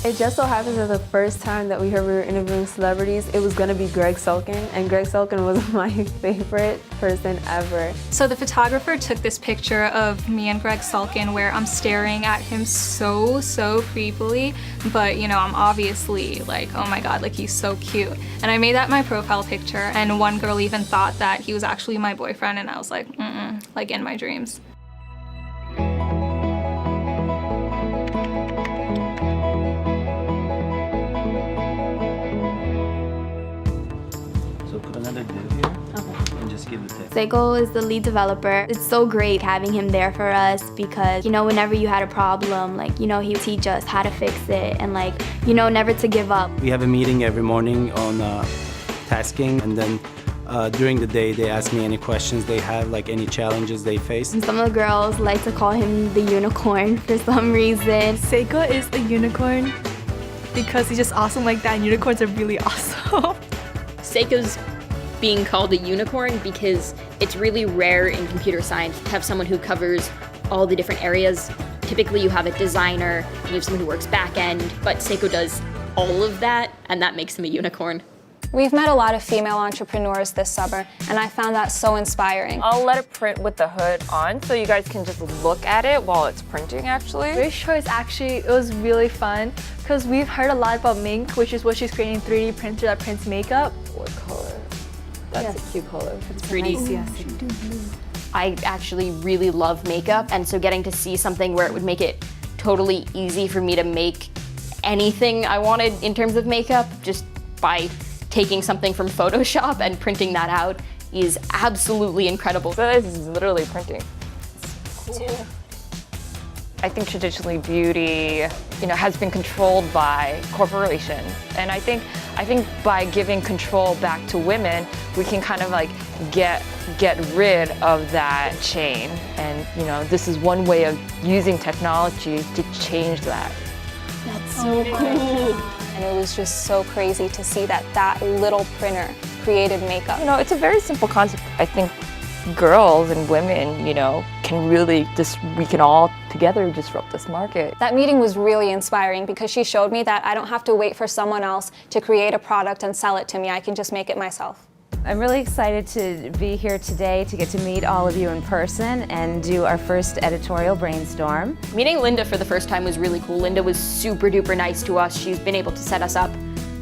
It just so happens that the first time that we heard we were interviewing celebrities, it was going to be Greg Sulkin, and Greg Sulkin was my favorite person ever. So the photographer took this picture of me and Greg Sulkin where I'm staring at him so creepily, but you know, I'm obviously like, oh my god, like he's so cute. And I made that my profile picture, and one girl even thought that he was actually my boyfriend, and I was like, like in my dreams. Put another div here, and just give it there. Seiko is the lead developer. It's so great having him there for us because, you know, whenever you had a problem, like, you know, he would teach us how to fix it and, like, you know, never to give up. We have a meeting every morning on tasking, and then during the day they ask me any questions they have, like any challenges they face. And some of the girls like to call him the unicorn for some reason. Seiko is a unicorn because he's just awesome like that, and unicorns are really awesome. Seiko's being called a unicorn because it's really rare in computer science to have someone who covers all the different areas. Typically you have a designer, you have someone who works back end, but Seiko does all of that, and that makes him a unicorn. We've met a lot of female entrepreneurs this summer, and I found that so inspiring. I'll let it print with the hood on so you guys can just look at it while it's printing actually. Very sure it was really fun because we've heard a lot about Mink, which is what she's creating, 3D printer that prints makeup. What color? That's a cute color. It's 3D. I actually really love makeup, and so getting to see something where it would make it totally easy for me to make anything I wanted in terms of makeup just by taking something from Photoshop and printing that out is absolutely incredible. So this is literally printing. Cool. I think traditionally beauty, you know, has been controlled by corporations, and I think by giving control back to women, we can kind of like get rid of that chain. And you know, this is one way of using technology to change that. That's so cool. And it was just so crazy to see that that little printer created makeup. You know, it's a very simple concept. I think girls and women, you know, we can all together disrupt this market. That meeting was really inspiring because she showed me that I don't have to wait for someone else to create a product and sell it to me. I can just make it myself. I'm really excited to be here today to get to meet all of you in person and do our first editorial brainstorm. Meeting Linda for the first time was really cool. Linda was super duper nice to us. She's been able to set us up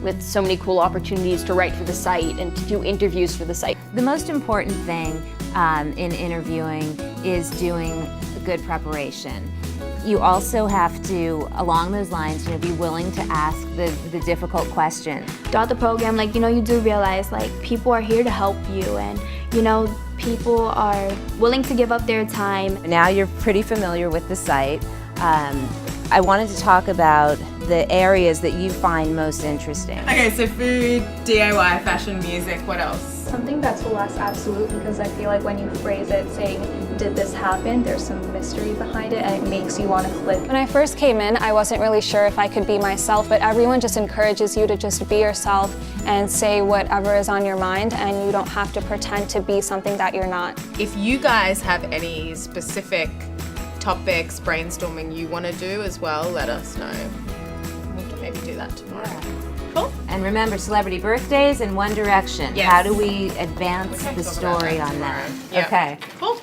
with so many cool opportunities to write for the site and to do interviews for the site. The most important thing in interviewing is doing good preparation. You also have to, along those lines, you know, be willing to ask the difficult questions. Throughout the program, like, you know, you do realize like people are here to help you, and you know, people are willing to give up their time. Now you're pretty familiar with the site. I wanted to talk about the areas that you find most interesting. Okay, so food, DIY, fashion, music, what else? Something that's less absolute, because I feel like when you phrase it saying, did this happen, there's some mystery behind it and it makes you want to click. When I first came in, I wasn't really sure if I could be myself, but everyone just encourages you to just be yourself and say whatever is on your mind, and you don't have to pretend to be something that you're not. If you guys have any specific topics, brainstorming you want to do as well, let us know. We can maybe do that tomorrow. Yeah. Cool. And remember, celebrity birthdays and One Direction. Yes. How do we advance the story on that? Yeah. Okay. Cool.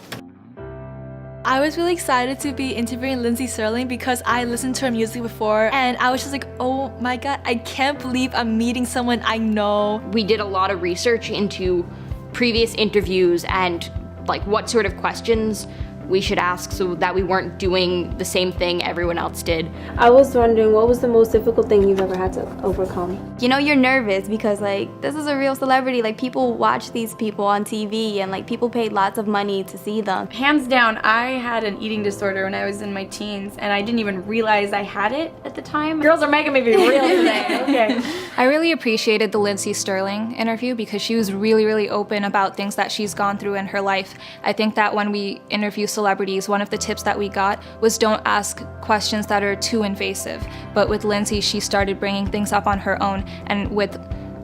I was really excited to be interviewing Lindsay Sterling because I listened to her music before, and I was just like, oh my god, I can't believe I'm meeting someone I know. We did a lot of research into previous interviews and like what sort of questions we should ask so that we weren't doing the same thing everyone else did. I was wondering, what was the most difficult thing you've ever had to overcome? You know, you're nervous because like this is a real celebrity. Like people watch these people on TV, and like people paid lots of money to see them. Hands down, I had an eating disorder when I was in my teens, and I didn't even realize I had it at the time. Girls are making me be real today. Okay. I really appreciated the Lindsay Sterling interview because she was really open about things that she's gone through in her life. I think that when we interview celebrities, one of the tips that we got was don't ask questions that are too invasive. But with Lindsay, she started bringing things up on her own, and with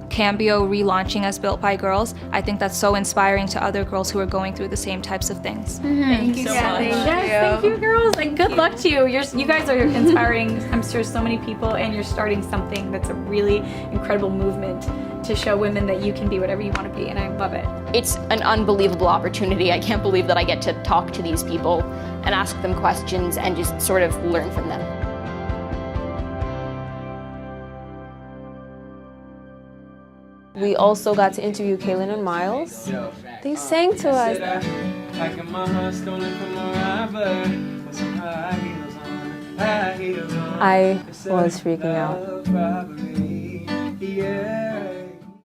Cambio relaunching as Built by Girls. I think that's so inspiring to other girls who are going through the same types of things. Thank you so much. Yes, thank you, girls, and good luck to you. You guys are inspiring, I'm sure, so many people, and you're starting something that's a really incredible movement to show women that you can be whatever you want to be, and I love it. It's an unbelievable opportunity. I can't believe that I get to talk to these people and ask them questions and just sort of learn from them. We also got to interview Kaylin and Miles. They sang to us. I was freaking out.